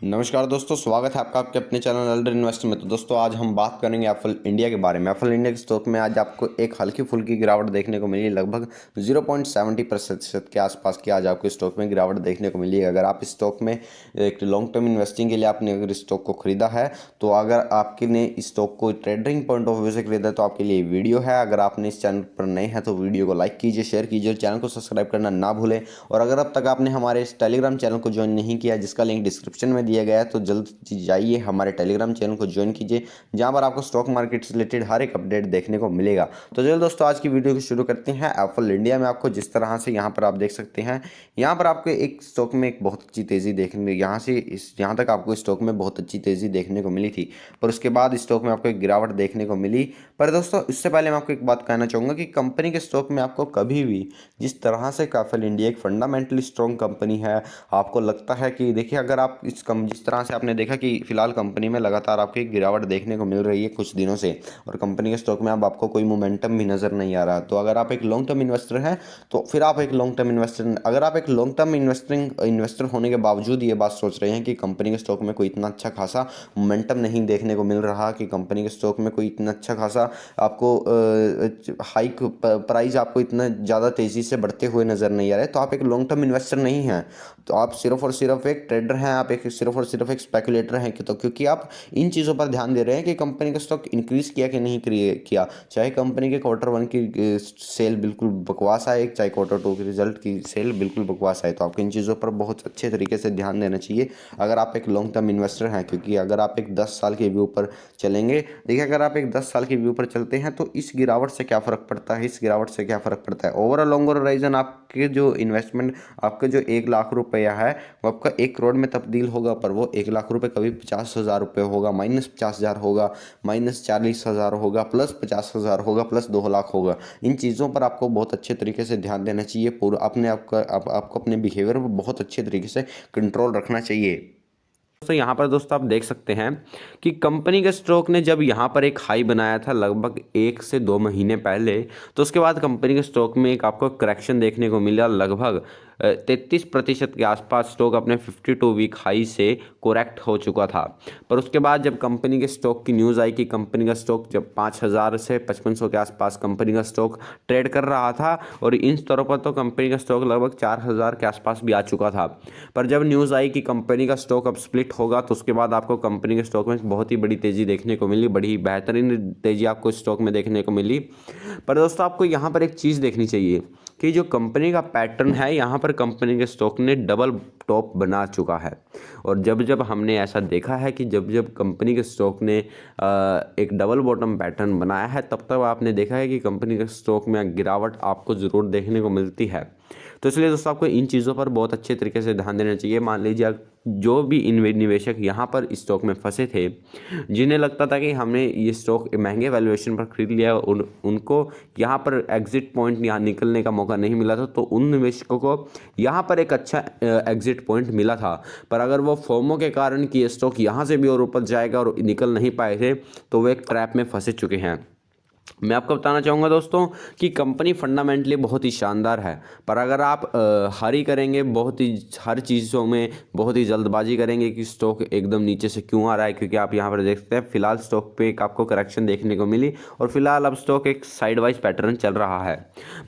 नमस्कार दोस्तों, स्वागत है आपका आपके अपने चैनल एल्डर इन्वेस्ट में। तो दोस्तों आज हम बात करेंगे एप्पल इंडिया के बारे में। एप्पल इंडिया के स्टॉक में आज आपको एक हल्की फुल्की गिरावट देखने को मिली, लगभग 0.70% के आसपास की आज आपको स्टॉक में गिरावट देखने को मिली है। अगर आप स्टॉक में एक लॉन्ग टर्म इन्वेस्टिंग के लिए आपने अगर स्टॉक को खरीदा है, तो अगर आपके ने स्टॉक को ट्रेडिंग पॉइंट ऑफ व्यू से खरीदा है तो आपके लिए वीडियो है। अगर आपने इस चैनल पर नए हैं तो वीडियो को लाइक कीजिए, शेयर कीजिए और चैनल को सब्सक्राइब करना ना भूलें। और अगर अब तक आपने हमारे इस टेलीग्राम चैनल को ज्वाइन नहीं किया, जिसका लिंक डिस्क्रिप्शन में दिया गया है, तो जल्द जाइए हमारे टेलीग्राम चैनल को ज्वाइन कीजिए, जहां पर आपको स्टॉक मार्केट से रिलेटेड हर एक अपडेट देखने को मिलेगा। तो चलिए दोस्तों आज की वीडियो को शुरू करते हैं। एप्पल इंडिया में आपको जिस तरह से यहाँ पर आप देख सकते हैं, यहाँ पर आपको एक स्टॉक में एक बहुत अच्छी तेज़ी देखने, यहाँ तक आपको स्टॉक में बहुत अच्छी तेज़ी देखने को मिली थी, पर उसके बाद स्टॉक में आपको एक गिरावट देखने को मिली। पर दोस्तों इससे पहले मैं आपको एक बात कहना चाहूँगा कि कंपनी के स्टॉक में आपको कभी भी, जिस तरह से एप्पल इंडिया एक फंडामेंटली स्ट्रॉन्ग कंपनी है, आपको लगता है कि देखिए अगर आप जिस तरह से आपने देखा कि फिलहाल कंपनी में लगातार आपको एक गिरावट देखने को मिल रही है कुछ दिनों से, और कंपनी के स्टॉक में अब आपको कोई मोमेंटम भी नज़र नहीं आ रहा। तो अगर आप एक लॉन्ग टर्म इन्वेस्टर हैं तो फिर आप एक लॉन्ग टर्म इन्वेस्टर, अगर आप एक लॉन्ग टर्म इन्वेस्टर होने के बावजूद ये बात सोच रहे हैं कि कंपनी के स्टॉक में कोई इतना अच्छा खासा मोमेंटम नहीं देखने को मिल रहा, कि कंपनी के स्टॉक में कोई इतना अच्छा खासा आपको हाइक प्राइस आपको इतना ज़्यादा तेज़ी से बढ़ते हुए नज़र नहीं आ रहे, तो आप एक लॉन्ग टर्म इन्वेस्टर नहीं हैं, तो आप सिर्फ और सिर्फ एक ट्रेडर हैं, आप एक सिर्फ और सिर्फ एक स्पेकुलेटर हैं। कि तो क्योंकि आप इन चीज़ों पर ध्यान दे रहे हैं कि कंपनी का स्टॉक इंक्रीज़ किया कि नहीं किया, चाहे कंपनी के क्वार्टर 1 की सेल बिल्कुल बकवास आए, चाहे क्वार्टर 2 की रिजल्ट की सेल बिल्कुल बकवास आए, तो आपको इन चीज़ों पर बहुत अच्छे तरीके से ध्यान देना चाहिए अगर आप एक लॉन्ग टर्म इन्वेस्टर हैं। क्योंकि अगर आप एक 10 साल के व्यू पर चलेंगे, देखिए अगर आप एक 10 साल के व्यू पर चलते हैं तो इस गिरावट से क्या फ़र्क पड़ता है, इस गिरावट से क्या फ़र्क पड़ता है, ओवरऑल लॉन्गर होराइजन आपके जो इन्वेस्टमेंट, आपके जो 1 लाख रुपया है वो आपका 1 करोड़ में तब्दील होगा, पर वो 1 लाख रुपये कभी 50,000 रुपये होगा, -50,000 होगा, -40,000 होगा, +50,000 होगा, +2 लाख होगा। इन चीज़ों पर आपको बहुत अच्छे तरीके से ध्यान देना चाहिए। पूरा अपने आपको अपने बिहेवियर पर बहुत अच्छे तरीके से कंट्रोल रखना चाहिए। दोस्तों यहाँ पर दोस्तों आप देख सकते हैं कि कंपनी के स्टॉक ने जब यहाँ पर एक हाई बनाया था लगभग 1 से 2 महीने पहले, तो उसके बाद कंपनी के स्टॉक में एक आपको करेक्शन देखने को मिला, लगभग 33% के आसपास स्टॉक अपने 52 वीक हाई से कोरेक्ट हो चुका था। पर उसके बाद जब कंपनी के स्टॉक की न्यूज़ आई कि कंपनी का स्टॉक जब 5,000 से 5500 के आसपास कंपनी का स्टॉक ट्रेड कर रहा था, और इन स्तरों पर तो कंपनी का स्टॉक लगभग 4,000 के आसपास भी आ चुका था। पर जब न्यूज़ आई कि कंपनी का स्टॉक अब स्प्लिट होगा, तो उसके बाद आपको कंपनी के स्टॉक में बहुत ही बड़ी तेज़ी देखने को मिली, बड़ी बेहतरीन तेज़ी आपको स्टॉक में देखने को मिली। पर दोस्तों आपको यहाँ पर एक चीज़ देखनी चाहिए कि जो कंपनी का पैटर्न है, यहाँ पर कंपनी के स्टॉक ने डबल टॉप बना चुका है। और जब जब हमने ऐसा देखा है कि जब जब कंपनी के स्टॉक ने एक डबल बॉटम पैटर्न बनाया है, तब तक आपने देखा है कि कंपनी के स्टॉक में गिरावट आपको ज़रूर देखने को मिलती है। तो इसलिए दोस्तों आपको इन चीज़ों पर बहुत अच्छे तरीके से ध्यान देना चाहिए। मान लीजिए जो भी निवेशक यहाँ पर स्टॉक में फंसे थे, जिन्हें लगता था कि हमने ये स्टॉक महंगे वैल्यूएशन पर खरीद लिया, उनको यहाँ पर एग्जिट पॉइंट यहाँ निकलने का मौका नहीं मिला था, तो उन निवेशकों को यहाँ पर एक अच्छा एग्जिट पॉइंट मिला था। पर अगर वो फोमो के कारण कि ये स्टॉक यहाँ से भी और ऊपर जाएगा और निकल नहीं पाए थे, तो वो एक ट्रैप में फंसे चुके हैं। मैं आपको बताना चाहूँगा दोस्तों कि कंपनी फंडामेंटली बहुत ही शानदार है, पर अगर आप हरी करेंगे, बहुत ही हर चीज़ों में बहुत ही जल्दबाजी करेंगे कि स्टॉक एकदम नीचे से क्यों आ रहा है, क्योंकि आप यहाँ पर देख सकते हैं फिलहाल स्टॉक पे एक आपको करेक्शन देखने को मिली, और फिलहाल अब स्टॉक एक साइड वाइज पैटर्न चल रहा है।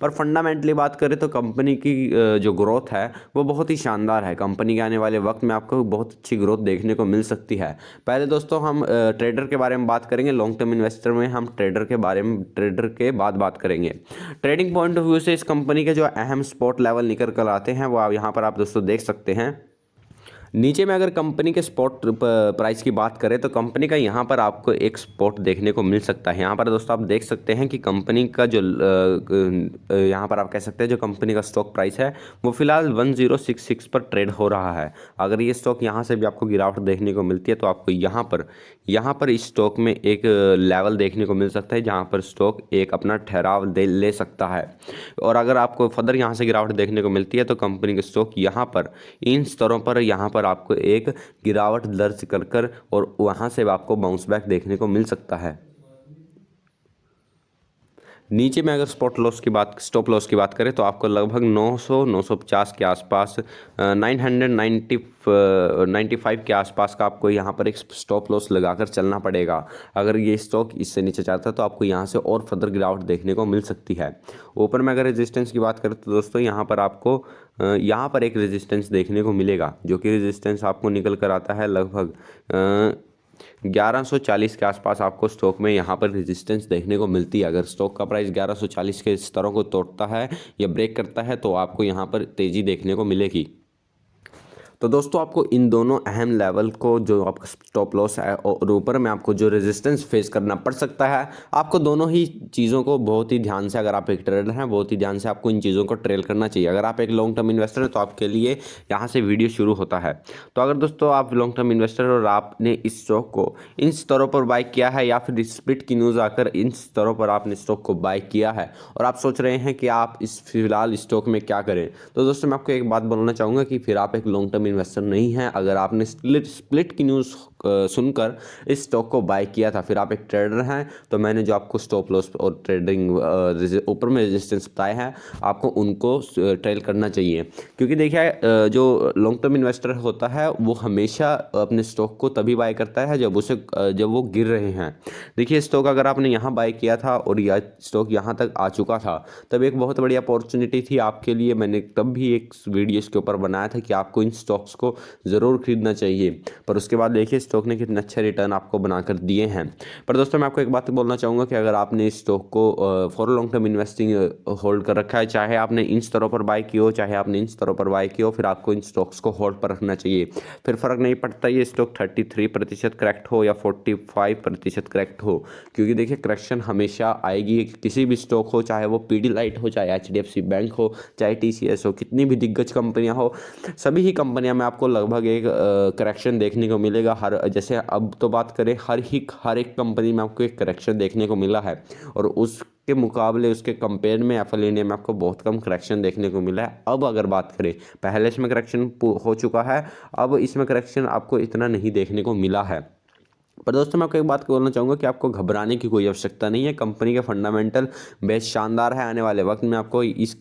पर फंडामेंटली बात करें तो कंपनी की जो ग्रोथ है वो बहुत ही शानदार है। कंपनी के आने वाले वक्त में आपको बहुत अच्छी ग्रोथ देखने को मिल सकती है। पहले दोस्तों हम ट्रेडर के बारे में बात करेंगे, लॉन्ग टर्म इन्वेस्टर में हम ट्रेडर के बाद बात करेंगे। ट्रेडिंग पॉइंट ऑफ व्यू से इस कंपनी के जो अहम स्पॉट लेवल निकल कर आते हैं वो आप यहाँ पर आप दोस्तों देख सकते हैं। नीचे में अगर कंपनी के स्पॉट प्राइस की बात करें तो कंपनी का यहाँ पर आपको एक स्पॉट देखने को मिल सकता है। यहाँ पर दोस्तों आप देख सकते हैं कि कंपनी का जो यहाँ पर आप कह सकते हैं जो कंपनी का स्टॉक प्राइस है वो फिलहाल 1066 पर ट्रेड हो रहा है। अगर ये स्टॉक यहाँ से भी आपको गिरावट देखने को मिलती है तो आपको यहाँ पर इस स्टॉक में एक लेवल देखने को मिल सकता है जहाँ पर स्टॉक एक अपना ठहराव ले सकता है। और अगर आपको फर्दर यहाँ से गिरावट देखने को मिलती है तो कंपनी के स्टॉक यहाँ पर इन स्तरों पर यहाँ पर आपको एक गिरावट दर्ज कर और वहाँ से आपको बाउंस बैक देखने को मिल सकता है। नीचे में अगर स्टॉप लॉस की बात करें तो आपको लगभग 950 के आसपास 995 के आसपास का आपको यहाँ पर एक स्टॉप लॉस लगाकर चलना पड़ेगा। अगर ये स्टॉक इससे नीचे जाता है तो आपको यहाँ से और फर्दर गिरावट देखने को मिल सकती है। ऊपर में अगर रेजिस्टेंस की बात करें तो दोस्तों यहाँ पर आपको यहाँ पर एक रेजिस्टेंस देखने को मिलेगा, जो कि रेजिस्टेंस आपको निकल कर आता है लगभग 1140 के आसपास आपको स्टॉक में यहाँ पर रेजिस्टेंस देखने को मिलती है। अगर स्टॉक का प्राइस 1140 के स्तरों को तोड़ता है या ब्रेक करता है तो आपको यहाँ पर तेज़ी देखने को मिलेगी। तो दोस्तों आपको इन दोनों अहम लेवल को, जो आपका स्टॉप लॉस है और ऊपर में आपको जो रेजिस्टेंस फेस करना पड़ सकता है, आपको दोनों ही चीज़ों को बहुत ही ध्यान से, अगर आप एक ट्रेडर हैं, बहुत ही ध्यान से आपको इन चीज़ों को ट्रेल करना चाहिए। अगर आप एक लॉन्ग टर्म इन्वेस्टर हैं तो आपके लिए यहाँ से वीडियो शुरू होता है। तो अगर दोस्तों आप लॉन्ग टर्म इन्वेस्टर और आपने इस स्टॉक को इन स्तरों पर बाय किया है या फिर स्प्लिट की न्यूज़ आकर इन स्तरों पर आपने स्टॉक को बाय किया है और आप सोच रहे हैं कि आप इस फिलहाल स्टॉक में क्या करें, तो दोस्तों मैं आपको एक बात बोलना चाहूँगा कि फिर आप एक लॉन्ग टर्म इन्वेस्टर नहीं है। अगर आपने स्प्लिट की न्यूज़ सुनकर इस स्टॉक को बाय किया था, फिर आप एक ट्रेडर हैं, तो मैंने जो आपको स्टॉप लॉस और ट्रेडिंग ऊपर में रेजिस्टेंस बताए हैं, आपको उनको ट्रेल करना चाहिए। क्योंकि देखिए जो लॉन्ग टर्म इन्वेस्टर होता है वो हमेशा अपने स्टॉक को तभी बाय करता है जब वो गिर रहे हैं। देखिए स्टॉक अगर आपने यहाँ बाय किया था और यह स्टॉक यहाँ तक आ चुका था, तब एक बहुत बड़ी अपॉर्चुनिटी थी आपके लिए। मैंने तब भी एक वीडियो इसके ऊपर बनाया था कि आपको इन स्टॉक्स को ज़रूर खरीदना चाहिए, पर उसके बाद देखिए स्टॉक ने कितने अच्छे रिटर्न आपको बनाकर दिए हैं। पर दोस्तों मैं आपको एक बात बोलना चाहूँगा कि अगर आपने इस स्टॉक को for long term investing hold कर रखा है, चाहे आपने इन स्तरों पर बाय की हो, चाहे आपने इन स्तरों पर बाय की हो, फिर आपको इन स्टॉक्स को होल्ड पर रखना चाहिए। फिर फ़र्क नहीं पड़ता ये स्टॉक 33% करेक्ट हो या 45% करेक्ट हो, क्योंकि देखिए करेक्शन हमेशा आएगी। किसी भी स्टॉक हो, चाहे वो पीडीलाइट हो, चाहे HDFC बैंक हो, चाहे TCS हो, कितनी भी दिग्गज कंपनियां हो, सभी ही कंपनियां में आपको लगभग एक करेक्शन देखने को मिलेगा। जैसे अब तो बात करें हर एक कंपनी में आपको एक करेक्शन देखने को मिला है, और उसके मुकाबले उसके कंपेयर में एफएल इंडिया में आपको बहुत कम करेक्शन देखने को मिला है। अब अगर बात करें, पहले इसमें करेक्शन हो चुका है, अब इसमें करेक्शन आपको इतना नहीं देखने को मिला है। पर दोस्तों मैं आपको एक बात बोलना चाहूँगा कि आपको घबराने की कोई आवश्यकता नहीं है। कंपनी के फंडामेंटल बेस शानदार है। आने वाले वक्त में आपको इस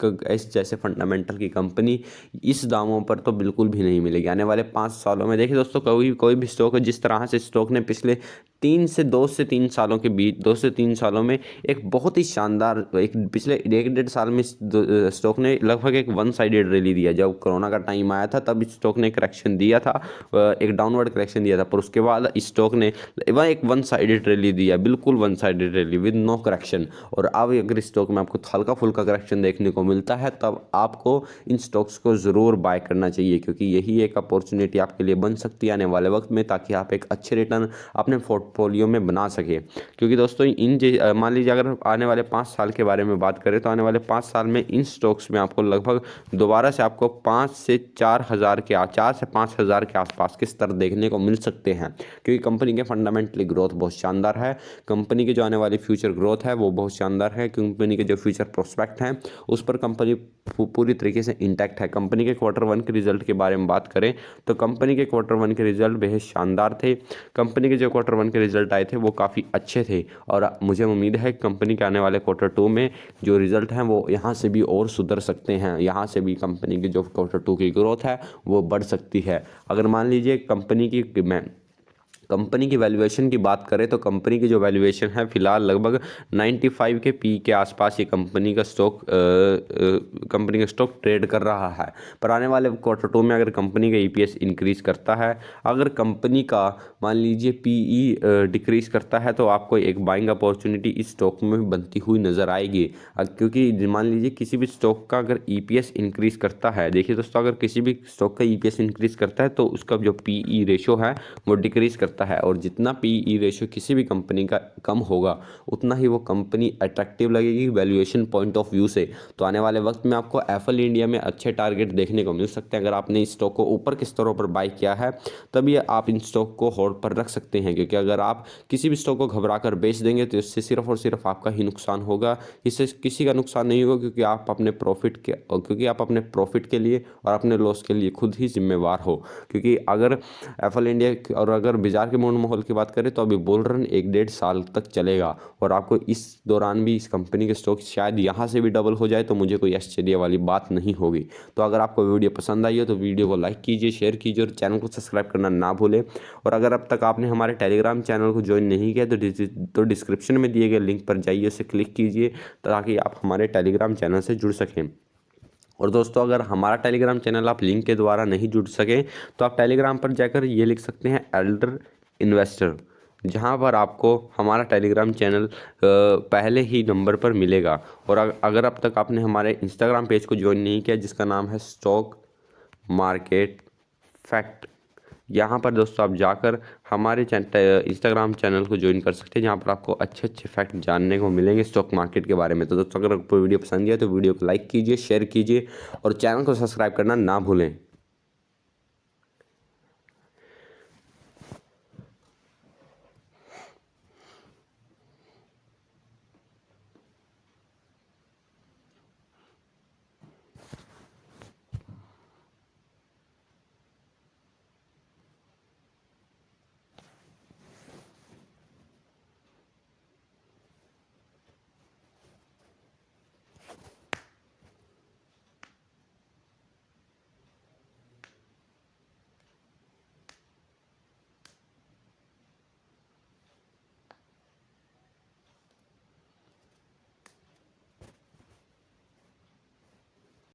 जैसे फंडामेंटल की कंपनी इस दामों पर तो बिल्कुल भी नहीं मिलेगी आने वाले 5 सालों में। देखिए दोस्तों, कोई भी स्टॉक है, जिस तरह से स्टॉक ने पिछले 2 से 3 सालों के बीच 2 से 3 सालों में एक बहुत ही शानदार, पिछले 1-1.5 साल में स्टॉक ने लगभग एक वन साइडेड रैली दिया। जब कोरोना का टाइम आया था तब स्टॉक ने करेक्शन दिया था, एक डाउनवर्ड करेक्शन दिया था, पर उसके बाद स्टॉक ने वह एक वन साइडेड रैली दिया, बिल्कुल one sided rally with no correction. और अब अगर स्टॉक में आपको हल्का फुल्का करेक्शन देखने को मिलता है, तब आपको इन स्टॉक्स को ज़रूर बाय करना चाहिए, क्योंकि यही एक अपॉर्चुनिटी आपके लिए बन सकती है आने वाले वक्त में, ताकि आप एक अच्छे रिटर्न अपने पोर्टफोलियो में बना सके। क्योंकि दोस्तों मान लीजिए अगर आने वाले 5 साल के बारे में बात करें, तो आने वाले 5 साल में इन स्टॉक्स में आपको लगभग दोबारा से आपको 4 से 5 हज़ार के आसपास के स्तर देखने को मिल सकते हैं, क्योंकि कंपनी के फंडामेंटली ग्रोथ बहुत शानदार है। कंपनी की जो आने वाली फ्यूचर ग्रोथ है वो बहुत शानदार है। कंपनी के जो फ्यूचर प्रोस्पेक्ट हैं उस पर कंपनी पूरी तरीके से इंटैक्ट है। कंपनी के Q1 के रिजल्ट के बारे में बात करें तो कंपनी के Q1 के रिजल्ट बेहद शानदार थे। कंपनी के जो Q1 के रिजल्ट आए थे वो काफ़ी अच्छे थे, और मुझे उम्मीद है कि कंपनी के आने वाले Q2 में जो रिजल्ट हैं वो यहाँ से भी और सुधर सकते हैं। यहाँ से भी कंपनी की जो Q2 की ग्रोथ है वो बढ़ सकती है। अगर मान लीजिए कंपनी की वैल्यूएशन की बात करें तो कंपनी की जो वैल्यूएशन है फिलहाल लगभग 95 के पी के आसपास ये कंपनी का स्टॉक ट्रेड कर रहा है। पर आने वाले Q2 में अगर कंपनी का EPS इंक्रीज़ करता है, अगर कंपनी का मान लीजिए PE डिक्रीज करता है, तो आपको एक बाइंग अपॉर्चुनिटी इस स्टॉक में बनती हुई नज़र आएगी। क्योंकि मान लीजिए किसी भी स्टॉक का अगर EPS इंक्रीज़ करता है, देखिए दोस्तों, अगर किसी भी स्टॉक का EPS इंक्रीज़ करता है तो उसका जो PE रेशो है वो डिक्रीज़ करता है, और जितना PE रेशियो किसी भी कंपनी का कम होगा उतना ही वो कंपनी अट्रैक्टिव लगेगी वैल्यूएशन पॉइंट ऑफ व्यू से। तो आने वाले वक्त में आपको एफएल इंडिया में अच्छे टारगेट देखने को मिल सकते हैं। अगर आपने इस स्टॉक को ऊपर के स्तरों पर बाय किया है, तब ये आप इन स्टॉक को होल्ड पर रख सकते हैं, क्योंकि अगर आप किसी भी स्टॉक को घबरा कर बेच देंगे तो इससे सिर्फ और सिर्फ आपका ही नुकसान होगा, इससे किसी का नुकसान नहीं होगा, क्योंकि आप अपने प्रॉफिट के लिए और अपने लॉस के लिए खुद ही जिम्मेवार हो। क्योंकि अगर एफएल इंडिया और अगर बाजार के माहौल की बात करें तो अभी बुल रन 1-1.5 साल तक चलेगा और आपको इस दौरान भी इस कंपनी के स्टॉक शायद यहाँ से भी डबल हो जाए तो मुझे कोई आश्चर्य वाली बात नहीं होगी। तो अगर आपको वीडियो पसंद आई हो तो वीडियो को लाइक कीजिए, शेयर कीजिए और चैनल को सब्सक्राइब करना ना भूलें। और अगर अब तक आपने हमारे टेलीग्राम चैनल को ज्वाइन नहीं किया तो डिस्क्रिप्शन में दिए गए लिंक पर जाइए, उसे क्लिक कीजिए ताकि आप हमारे टेलीग्राम चैनल से जुड़ सकें। और दोस्तों अगर हमारा टेलीग्राम चैनल आप लिंक के द्वारा नहीं जुड़ सकें तो आप टेलीग्राम पर जाकर ये लिख सकते हैं एल्डर इन्वेस्टर, जहां पर आपको हमारा टेलीग्राम चैनल पहले ही नंबर पर मिलेगा। और अगर अब तक आपने हमारे इंस्टाग्राम पेज को ज्वाइन नहीं किया जिसका नाम है स्टॉक मार्केट फैक्ट, यहाँ पर दोस्तों आप जाकर हमारे इंस्टाग्राम चैनल को ज्वाइन कर सकते हैं जहाँ पर आपको अच्छे अच्छे फैक्ट जानने को मिलेंगे स्टॉक मार्केट के बारे में। तो दोस्तों अगर आपको वीडियो पसंद आए तो वीडियो को लाइक कीजिए, शेयर कीजिए और चैनल को सब्सक्राइब करना ना भूलें।